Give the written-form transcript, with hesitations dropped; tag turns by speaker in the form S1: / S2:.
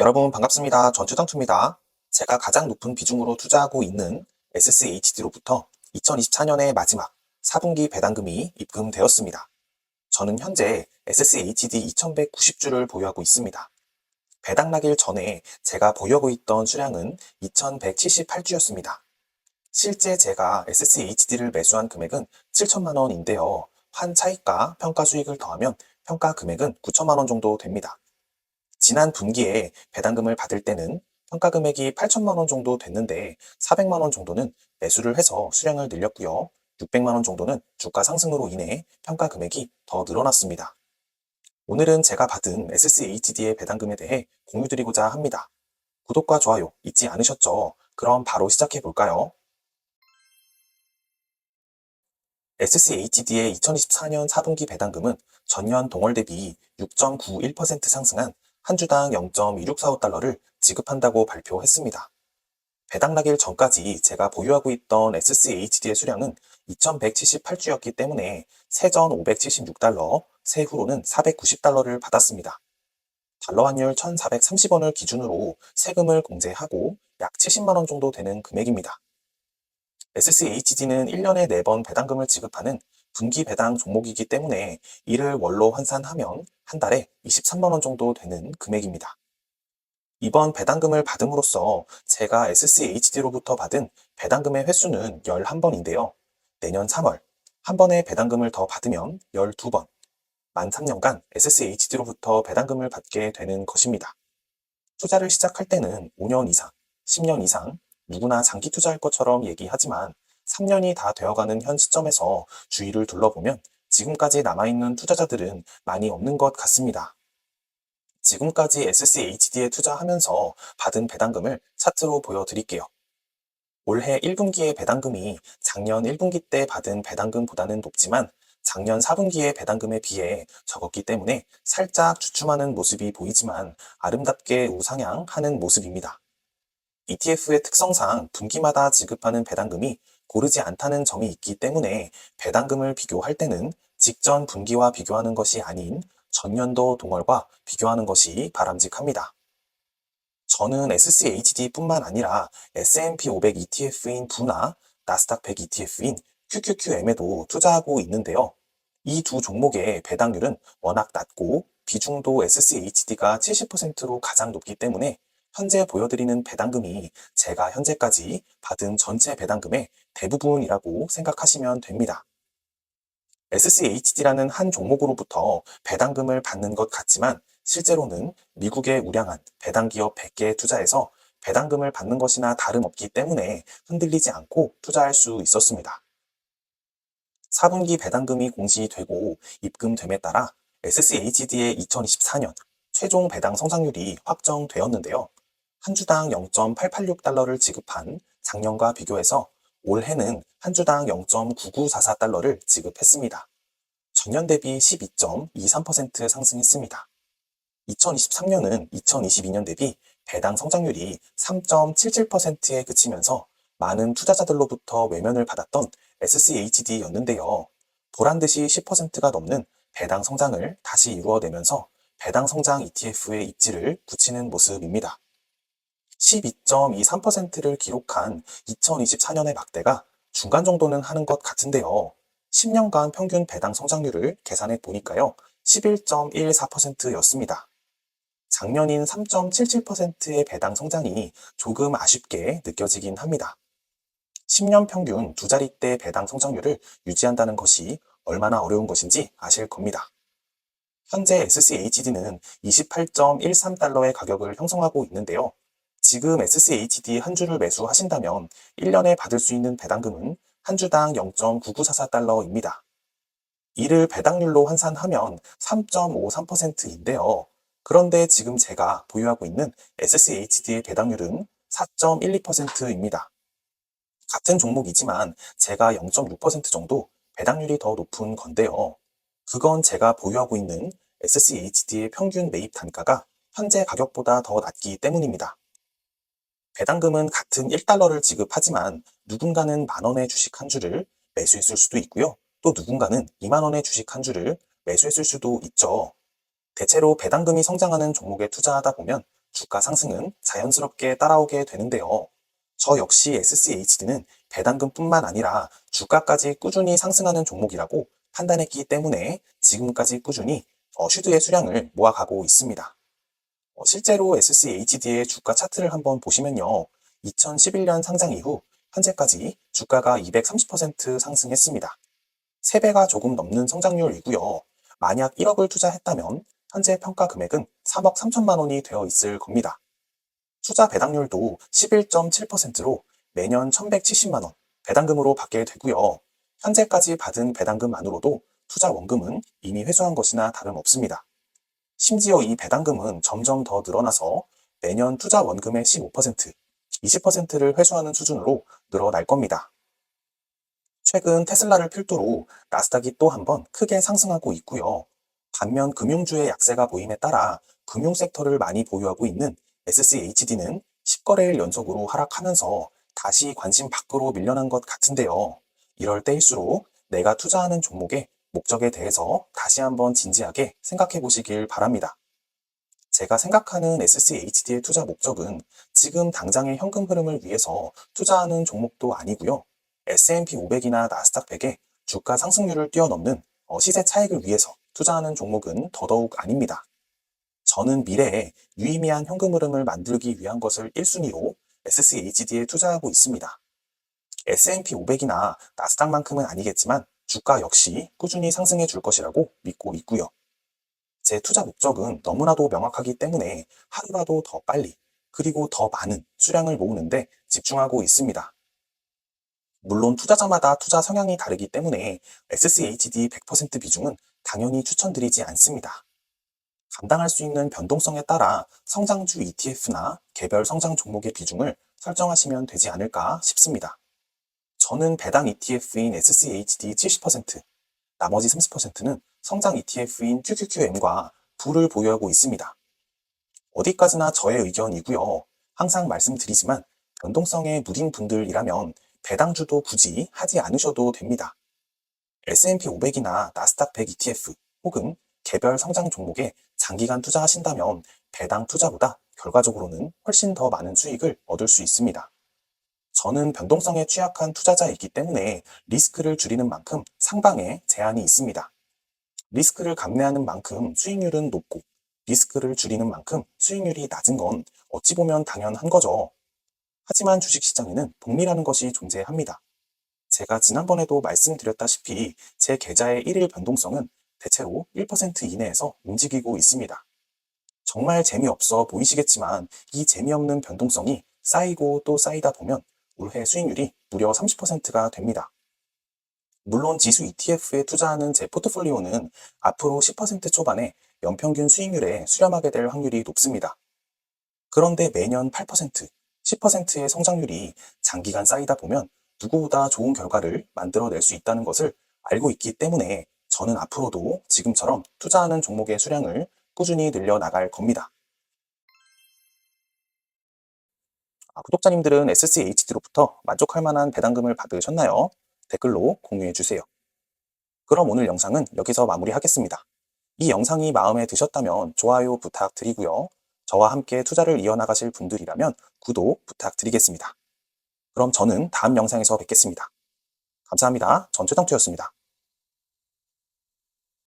S1: 여러분 반갑습니다. 전투당투입니다. 제가 가장 높은 비중으로 투자하고 있는 SCHD로부터 2024년의 마지막 4분기 배당금이 입금되었습니다. 저는 현재 SCHD 2190주를 보유하고 있습니다. 배당 나길 전에 제가 보유하고 있던 수량은 2178주였습니다. 실제 제가 SCHD를 매수한 금액은 7천만 원인데요. 환 차익과 평가 수익을 더하면 평가 금액은 9천만 원 정도 됩니다. 지난 분기에 배당금을 받을 때는 평가 금액이 8천만 원 정도 됐는데 400만 원 정도는 매수를 해서 수량을 늘렸고요. 600만 원 정도는 주가 상승으로 인해 평가 금액이 더 늘어났습니다. 오늘은 제가 받은 SCHD의 배당금에 대해 공유드리고자 합니다. 구독과 좋아요 잊지 않으셨죠? 그럼 바로 시작해 볼까요? SCHD의 2024년 4분기 배당금은 전년 동월 대비 6.91% 상승한 한 주당 0.2645달러를 지급한다고 발표했습니다. 배당 나길 전까지 제가 보유하고 있던 SCHD의 수량은 2178주였기 때문에 세전 576달러, 세후로는 490달러를 받았습니다. 달러 환율 1430원을 기준으로 세금을 공제하고 약 70만 원 정도 되는 금액입니다. SCHD는 1년에 4번 배당금을 지급하는 분기 배당 종목이기 때문에 이를 월로 환산하면 한 달에 23만 원 정도 되는 금액입니다. 이번 배당금을 받음으로써 제가 SCHD로부터 받은 배당금의 횟수는 11번인데요. 내년 3월 한 번의 배당금을 더 받으면 12번, 만 3년간 SCHD로부터 배당금을 받게 되는 것입니다. 투자를 시작할 때는 5년 이상, 10년 이상 누구나 장기 투자할 것처럼 얘기하지만 3년이 다 되어가는 현 시점에서 주위를 둘러보면 지금까지 남아있는 투자자들은 많이 없는 것 같습니다. 지금까지 SCHD에 투자하면서 받은 배당금을 차트로 보여드릴게요. 올해 1분기의 배당금이 작년 1분기 때 받은 배당금보다는 높지만 작년 4분기의 배당금에 비해 적었기 때문에 살짝 주춤하는 모습이 보이지만 아름답게 우상향하는 모습입니다. ETF의 특성상 분기마다 지급하는 배당금이 고르지 않다는 점이 있기 때문에 배당금을 비교할 때는 직전 분기와 비교하는 것이 아닌 전년도 동월과 비교하는 것이 바람직합니다. 저는 SCHD뿐만 아니라 S&P 500 ETF인 부나 나스닥 100 ETF인 QQQM에도 투자하고 있는데요. 이 두 종목의 배당률은 워낙 낮고 비중도 SCHD가 70%로 가장 높기 때문에 현재 보여드리는 배당금이 제가 현재까지 받은 전체 배당금의 대부분이라고 생각하시면 됩니다. SCHD라는 한 종목으로부터 배당금을 받는 것 같지만 실제로는 미국의 우량한 배당 기업 100개에 투자해서 배당금을 받는 것이나 다름없기 때문에 흔들리지 않고 투자할 수 있었습니다. 4분기 배당금이 공시되고 입금됨에 따라 SCHD의 2024년 최종 배당 성장률이 확정되었는데요. 한 주당 0.886달러를 지급한 작년과 비교해서 올해는 한 주당 0.9944달러를 지급했습니다. 전년 대비 12.23% 상승했습니다. 2023년은 2022년 대비 배당 성장률이 3.77%에 그치면서 많은 투자자들로부터 외면을 받았던 SCHD였는데요. 보란듯이 10%가 넘는 배당 성장을 다시 이루어내면서 배당 성장 ETF의 입지를 굳히는 모습입니다. 12.23%를 기록한 2024년의 막대가 중간 정도는 하는 것 같은데요. 10년간 평균 배당 성장률을 계산해 보니까요. 11.14%였습니다. 작년인 3.77%의 배당 성장이 조금 아쉽게 느껴지긴 합니다. 10년 평균 두 자릿대 배당 성장률을 유지한다는 것이 얼마나 어려운 것인지 아실 겁니다. 현재 SCHD는 28.13달러의 가격을 형성하고 있는데요. 지금 SCHD 한 주를 매수하신다면 1년에 받을 수 있는 배당금은 한 주당 0.9944달러입니다. 이를 배당률로 환산하면 3.53%인데요. 그런데 지금 제가 보유하고 있는 SCHD의 배당률은 4.12%입니다. 같은 종목이지만 제가 0.6% 정도 배당률이 더 높은 건데요. 그건 제가 보유하고 있는 SCHD의 평균 매입 단가가 현재 가격보다 더 낮기 때문입니다. 배당금은 같은 1달러를 지급하지만 누군가는 만원의 주식 한 주를 매수했을 수도 있고요. 또 누군가는 2만원의 주식 한 주를 매수했을 수도 있죠. 대체로 배당금이 성장하는 종목에 투자하다 보면 주가 상승은 자연스럽게 따라오게 되는데요. 저 역시 SCHD는 배당금뿐만 아니라 주가까지 꾸준히 상승하는 종목이라고 판단했기 때문에 지금까지 꾸준히 슈드의 수량을 모아가고 있습니다. 실제로 SCHD의 주가 차트를 한번 보시면요. 2011년 상장 이후 현재까지 주가가 230% 상승했습니다. 3배가 조금 넘는 성장률이고요. 만약 1억을 투자했다면 현재 평가 금액은 3억 3천만 원이 되어 있을 겁니다. 투자 배당률도 11.7%로 매년 1,170만 원 배당금으로 받게 되고요. 현재까지 받은 배당금만으로도 투자 원금은 이미 회수한 것이나 다름없습니다. 심지어 이 배당금은 점점 더 늘어나서 매년 투자 원금의 15%, 20%를 회수하는 수준으로 늘어날 겁니다. 최근 테슬라를 필두로 나스닥이 또 한 번 크게 상승하고 있고요. 반면 금융주의 약세가 보임에 따라 금융 섹터를 많이 보유하고 있는 SCHD는 10거래일 연속으로 하락하면서 다시 관심 밖으로 밀려난 것 같은데요. 이럴 때일수록 내가 투자하는 종목의 목적에 대해서 다시 한번 진지하게 생각해 보시길 바랍니다. 제가 생각하는 SCHD의 투자 목적은 지금 당장의 현금 흐름을 위해서 투자하는 종목도 아니고요. S&P 500이나 나스닥 100의 주가 상승률을 뛰어넘는 시세 차익을 위해서 투자하는 종목은 더더욱 아닙니다. 저는 미래에 유의미한 현금 흐름을 만들기 위한 것을 1순위로 SCHD에 투자하고 있습니다. S&P 500이나 나스닥만큼은 아니겠지만 주가 역시 꾸준히 상승해 줄 것이라고 믿고 있고요. 제 투자 목적은 너무나도 명확하기 때문에 하루라도 더 빨리 그리고 더 많은 수량을 모으는데 집중하고 있습니다. 물론 투자자마다 투자 성향이 다르기 때문에 SCHD 100% 비중은 당연히 추천드리지 않습니다. 감당할 수 있는 변동성에 따라 성장주 ETF나 개별 성장 종목의 비중을 설정하시면 되지 않을까 싶습니다. 저는 배당 ETF인 SCHD 70%, 나머지 30%는 성장 ETF인 QQQM과 부를 보유하고 있습니다. 어디까지나 저의 의견이고요. 항상 말씀드리지만 변동성에 무딘 분들이라면 배당주도 굳이 하지 않으셔도 됩니다. S&P 500이나 나스닥 100 ETF 혹은 개별 성장 종목에 장기간 투자하신다면 배당 투자보다 결과적으로는 훨씬 더 많은 수익을 얻을 수 있습니다. 저는 변동성에 취약한 투자자이기 때문에 리스크를 줄이는 만큼 상방에 제한이 있습니다. 리스크를 감내하는 만큼 수익률은 높고 리스크를 줄이는 만큼 수익률이 낮은 건 어찌 보면 당연한 거죠. 하지만 주식시장에는 복리라는 것이 존재합니다. 제가 지난번에도 말씀드렸다시피 제 계좌의 1일 변동성은 대체로 1% 이내에서 움직이고 있습니다. 정말 재미없어 보이시겠지만 이 재미없는 변동성이 쌓이고 또 쌓이다 보면 올해 수익률이 무려 30%가 됩니다. 물론 지수 ETF에 투자하는 제 포트폴리오는 앞으로 10% 초반의 연평균 수익률에 수렴하게 될 확률이 높습니다. 그런데 매년 8%, 10%의 성장률이 장기간 쌓이다 보면 누구보다 좋은 결과를 만들어낼 수 있다는 것을 알고 있기 때문에 저는 앞으로도 지금처럼 투자하는 종목의 수량을 꾸준히 늘려나갈 겁니다. 구독자님들은 SCHD로부터 만족할 만한 배당금을 받으셨나요? 댓글로 공유해 주세요. 그럼 오늘 영상은 여기서 마무리하겠습니다. 이 영상이 마음에 드셨다면 좋아요 부탁드리고요. 저와 함께 투자를 이어나가실 분들이라면 구독 부탁드리겠습니다. 그럼 저는 다음 영상에서 뵙겠습니다. 감사합니다. 전 최정투였습니다.